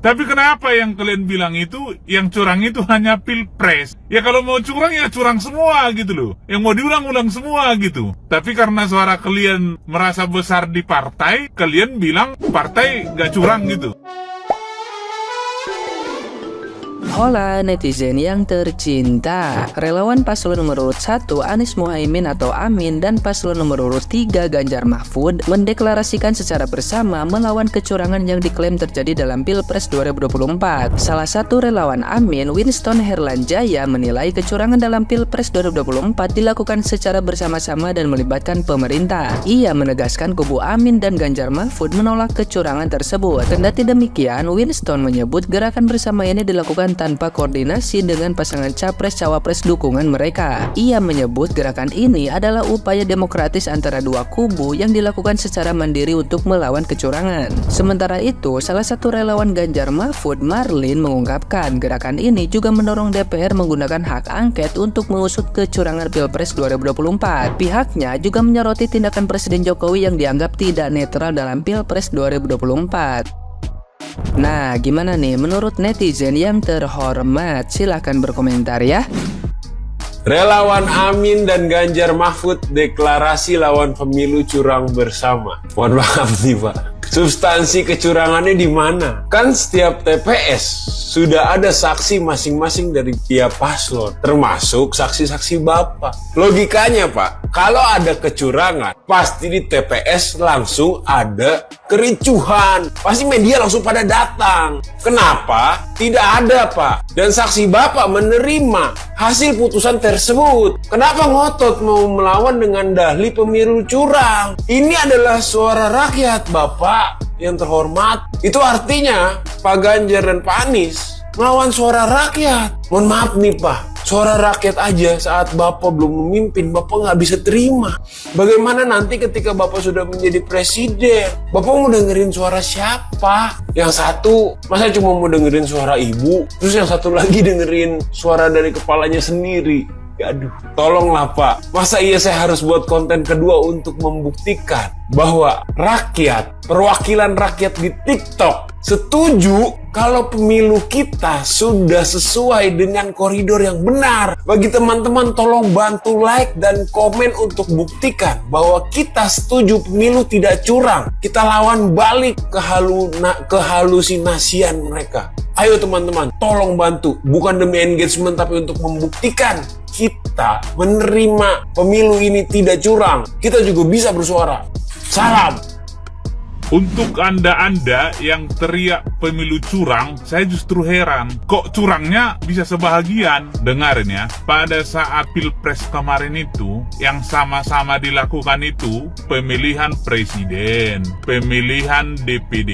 Tapi kenapa yang kalian bilang itu, yang curang itu hanya pilpres? Ya kalau mau curang ya curang semua gitu loh. Yang mau diulang-ulang semua gitu. Tapi karena suara kalian merasa besar di partai, kalian bilang partai gak curang gitu. Hola netizen yang tercinta. Relawan paslon nomor urut 1 Anies Muhaimin atau Amin dan paslon nomor urut 3 Ganjar Mahfud mendeklarasikan secara bersama melawan kecurangan yang diklaim terjadi dalam Pilpres 2024. Salah satu relawan Amin, Winston Herlanjaya, menilai kecurangan dalam Pilpres 2024 dilakukan secara bersama-sama dan melibatkan pemerintah. Ia menegaskan kubu Amin dan Ganjar Mahfud menolak kecurangan tersebut. Kendati demikian, Winston menyebut gerakan bersama ini dilakukan tanpa koordinasi dengan pasangan capres-cawapres dukungan mereka. Ia menyebut gerakan ini adalah upaya demokratis antara dua kubu yang dilakukan secara mandiri untuk melawan kecurangan. Sementara itu, salah satu relawan Ganjar Mahfud, Marlin, mengungkapkan gerakan ini juga mendorong DPR menggunakan hak angket untuk mengusut kecurangan Pilpres 2024. Pihaknya juga menyoroti tindakan Presiden Jokowi yang dianggap tidak netral dalam Pilpres 2024. Nah, gimana nih menurut netizen yang terhormat? Silahkan berkomentar ya. Relawan Amin dan Ganjar Mahfud deklarasi lawan pemilu curang bersama. Mohon maaf nih Pak, substansi kecurangannya di mana? Kan setiap TPS sudah ada saksi masing-masing dari tiap paslon, termasuk saksi-saksi Bapak. Logikanya Pak, kalau ada kecurangan, pasti di TPS langsung ada kericuhan. Pasti media langsung pada datang. Kenapa? Tidak ada Pak. Dan saksi Bapak menerima hasil putusan tersebut. Kenapa ngotot mau melawan dengan dahli pemilu curang? Ini adalah suara rakyat Bapak yang terhormat. Itu artinya Pak Ganjar dan Pak Anies melawan suara rakyat. Mohon maaf nih Pak, suara rakyat aja saat Bapak belum memimpin, Bapak nggak bisa terima. Bagaimana nanti ketika Bapak sudah menjadi presiden? Bapak mau dengerin suara siapa? Yang satu, masa cuma mau dengerin suara ibu? Terus yang satu lagi dengerin suara dari kepalanya sendiri? Aduh, tolonglah Pak. Masa iya saya harus buat konten kedua untuk membuktikan bahwa rakyat, perwakilan rakyat di TikTok setuju kalau pemilu kita sudah sesuai dengan koridor yang benar. Bagi teman-teman tolong bantu like dan komen untuk buktikan bahwa kita setuju pemilu tidak curang. Kita lawan balik kehalusinasian mereka. Ayo teman-teman, tolong bantu. Bukan demi engagement tapi untuk membuktikan kita menerima pemilu ini tidak curang. Kita juga bisa bersuara. Salam. Untuk anda-anda yang teriak pemilu curang, saya justru heran. Kok curangnya bisa sebahagian? Dengarin ya, pada saat Pilpres kemarin itu, yang sama-sama dilakukan itu, pemilihan presiden, pemilihan DPD,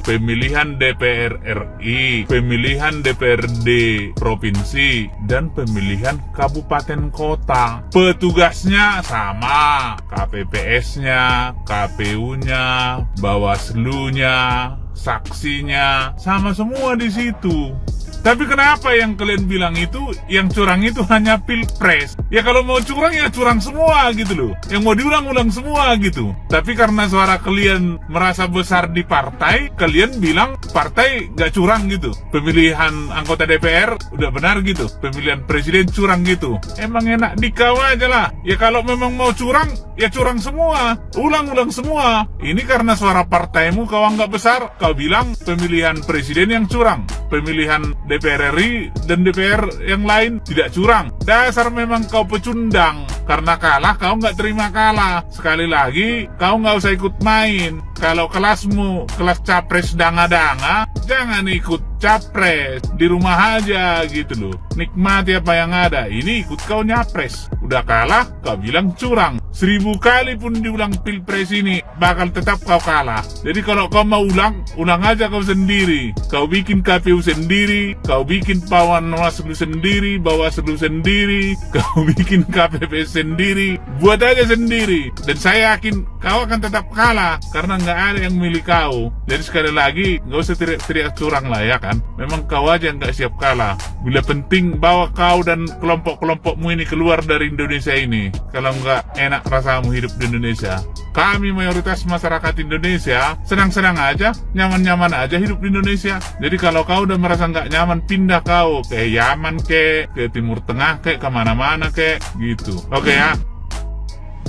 pemilihan DPR RI, pemilihan DPRD provinsi, dan pemilihan kabupaten kota. Petugasnya sama, KPPS-nya, KPU-nya, Bawaslu-nya, saksinya, sama semua di situ. Tapi kenapa yang kalian bilang itu, yang curang itu hanya pilpres? Ya kalau mau curang ya curang semua gitu loh. Yang mau diulang-ulang semua gitu. Tapi karena suara kalian merasa besar di partai, kalian bilang partai gak curang gitu. Pemilihan anggota DPR udah benar gitu. Pemilihan presiden curang gitu. Emang enak di kau aja lah. Ya kalau memang mau curang, ya curang semua. Ulang-ulang semua. Ini karena suara partaimu kau anggap besar, kau bilang pemilihan presiden yang curang. Pemilihan DPR RI dan DPR yang lain tidak curang. Dasar memang kau pecundang. Karena kalah kau nggak terima kalah. Sekali lagi kau nggak usah ikut main. Kalau kelasmu kelas capres danga-danga, jangan ikut capres. Di rumah aja gitu loh. Nikmati apa yang ada. Ini ikut kau nyapres. Udah kalah kau bilang curang. 1000 kali pun diulang pilpres ini bakal tetap kau kalah. Jadi kalau kau mau ulang aja kau sendiri. Kau bikin KPU sendiri, kau bikin Bawaslu sendiri, kau bikin KPPS sendiri, buat aja sendiri. Dan saya yakin kau akan tetap kalah karena nggak ada yang milih kau. Jadi sekali lagi nggak usah teriak curang lah ya kan. Memang kau aja nggak siap kalah. Bila penting bawa kau dan kelompok-kelompokmu ini keluar dari Indonesia ini. Kalau nggak enak rasamu hidup di Indonesia. kami mayoritas masyarakat Indonesia senang-senang aja, nyaman-nyaman aja hidup di Indonesia. Jadi kalau kau udah merasa nggak nyaman, pindah kau ke Yaman ke Timur Tengah ke kemana-mana ke gitu. Oke ya.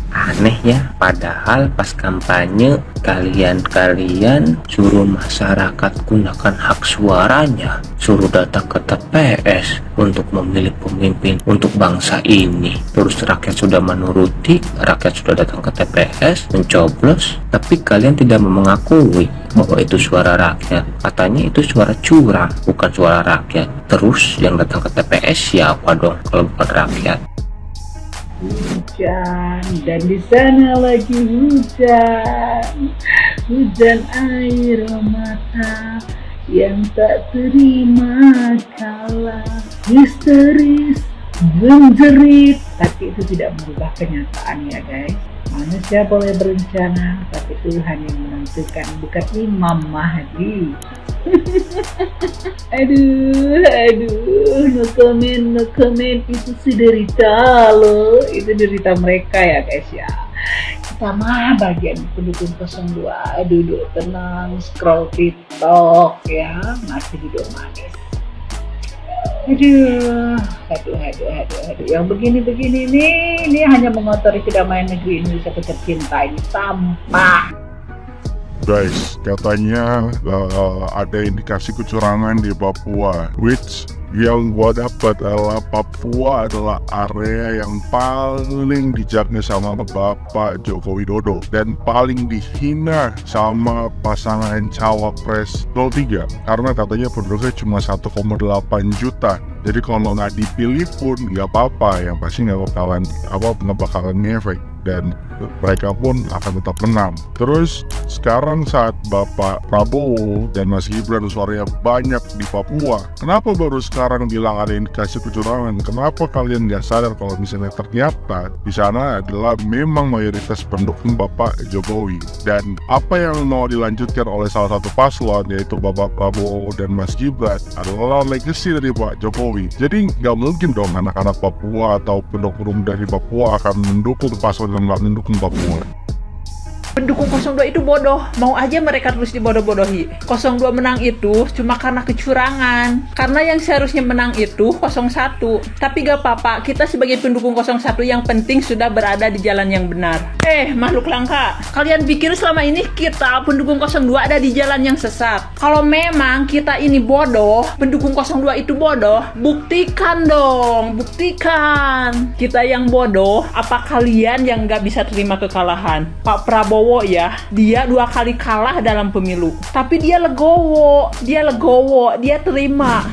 Aneh ya, padahal pas kampanye kalian suruh masyarakat gunakan hak suaranya, suruh datang ke TPS untuk memilih pemimpin untuk bangsa ini. Terus rakyat sudah menuruti, rakyat sudah datang ke TPS mencoblos, tapi kalian tidak mau mengakui bahwa itu suara rakyat. Katanya itu suara curang, bukan suara rakyat. Terus yang datang ke TPS siapa dong kalau bukan rakyat? Hujan, dan di sana lagi hujan air mata yang tak terima kalah, histeris menjerit, tapi itu tidak merubah kenyataan ya guys. Manusia boleh berencana, tapi Tuhan yang menentukan, bukan Imam Mahdi. aduh, no comment, itu sih derita loh, itu derita mereka ya guys ya. Kita mah bagian pendukung 02 duduk tenang, scroll TikTok ya, masih duduk manis. Aduh, yang begini nih, ini hanya mengotori kedamaian negeri Indonesia tercinta ini, sampah. Guys, katanya ada indikasi kecurangan di Papua, which yang gua dapat adalah Papua adalah area yang paling dijaga sama Bapak Joko Widodo dan paling dihina sama pasangan cawapres 03 karena katanya penduduknya cuma 1,8 juta. Jadi kalau nggak dipilih pun nggak apa-apa, yang pasti nggak bakalan ngefek dan mereka pun akan tetap menang. Terus sekarang saat Bapak Prabowo dan Mas Gibran suaranya banyak di Papua, kenapa baru sekarang bilang ada indikasi kecurangan? Kenapa kalian nggak sadar kalau misalnya ternyata di sana adalah memang mayoritas pendukung Bapak Jokowi, dan apa yang mau dilanjutkan oleh salah satu paslon yaitu Bapak Prabowo dan Mas Gibran adalah legacy dari Pak Jokowi. Jadi nggak mungkin dong anak-anak Papua atau pendukung dari Papua akan mendukung paslon yang nggak mendukung Papua. Pendukung 02 itu bodoh, mau aja mereka terus dibodoh-bodohi. 02 menang itu cuma karena kecurangan, karena yang seharusnya menang itu 01. Tapi gak apa-apa, kita sebagai pendukung 01 yang penting sudah berada di jalan yang benar. Makhluk langka, kalian pikir selama ini kita pendukung 02 ada di jalan yang sesat? Kalau memang kita ini bodoh, pendukung 02 itu bodoh, buktikan dong, buktikan. Kita yang bodoh, apa kalian yang gak bisa terima kekalahan? Pak Prabowo ya, dia 2 kali kalah dalam pemilu, tapi dia legowo, dia terima.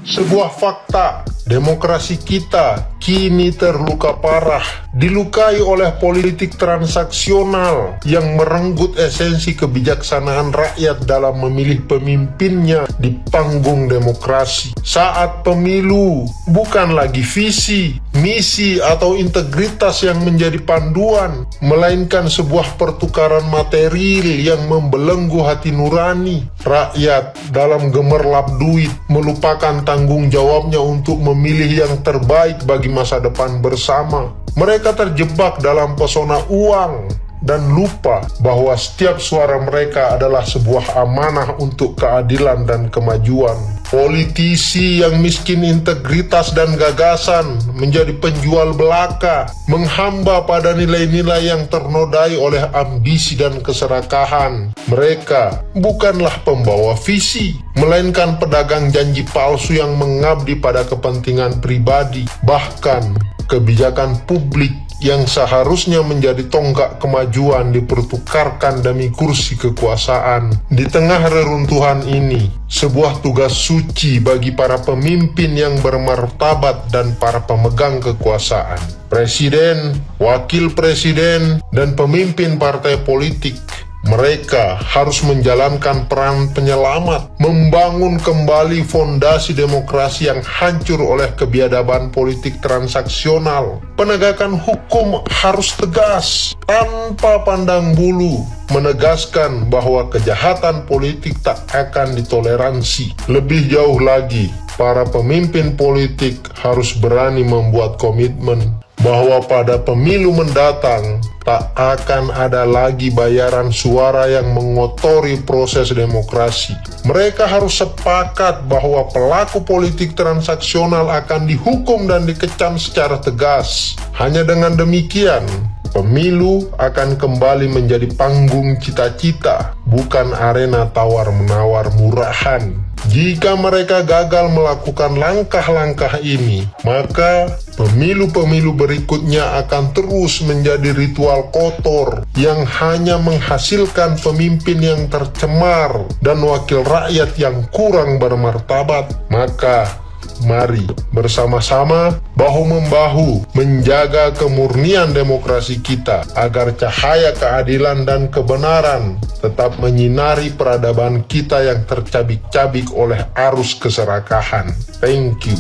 Sebuah fakta, demokrasi kita kini terluka parah, dilukai oleh politik transaksional yang merenggut esensi kebijaksanaan rakyat dalam memilih pemimpinnya di panggung demokrasi. Saat pemilu, bukan lagi visi, misi, atau integritas yang menjadi panduan, melainkan sebuah pertukaran material yang membelenggu hati nurani. Rakyat dalam gemerlap duit melupakan tanggung jawabnya untuk memilih yang terbaik bagi masa depan bersama. Mereka terjebak dalam pesona uang dan lupa bahwa setiap suara mereka adalah sebuah amanah untuk keadilan dan kemajuan. Politisi yang miskin integritas dan gagasan menjadi penjual belaka, menghamba pada nilai-nilai yang ternodai oleh ambisi dan keserakahan. Mereka bukanlah pembawa visi, melainkan pedagang janji palsu yang mengabdi pada kepentingan pribadi. Bahkan kebijakan publik yang seharusnya menjadi tonggak kemajuan dipertukarkan demi kursi kekuasaan. Di tengah reruntuhan ini, sebuah tugas suci bagi para pemimpin yang bermartabat dan para pemegang kekuasaan. Presiden, wakil presiden, dan pemimpin partai politik, mereka harus menjalankan peran penyelamat, membangun kembali fondasi demokrasi yang hancur oleh kebiadaban politik transaksional. Penegakan hukum harus tegas, tanpa pandang bulu, menegaskan bahwa kejahatan politik tak akan ditoleransi. Lebih jauh lagi, para pemimpin politik harus berani membuat komitmen, bahwa pada pemilu mendatang tak akan ada lagi bayaran suara yang mengotori proses demokrasi. Mereka harus sepakat bahwa pelaku politik transaksional akan dihukum dan dikecam secara tegas. Hanya dengan demikian, pemilu akan kembali menjadi panggung cita-cita, bukan arena tawar-menawar murahan. Jika mereka gagal melakukan langkah-langkah ini, maka pemilu-pemilu berikutnya akan terus menjadi ritual kotor yang hanya menghasilkan pemimpin yang tercemar dan wakil rakyat yang kurang bermartabat. Maka mari bersama-sama bahu-membahu menjaga kemurnian demokrasi kita agar cahaya keadilan dan kebenaran tetap menyinari peradaban kita yang tercabik-cabik oleh arus keserakahan. Thank you.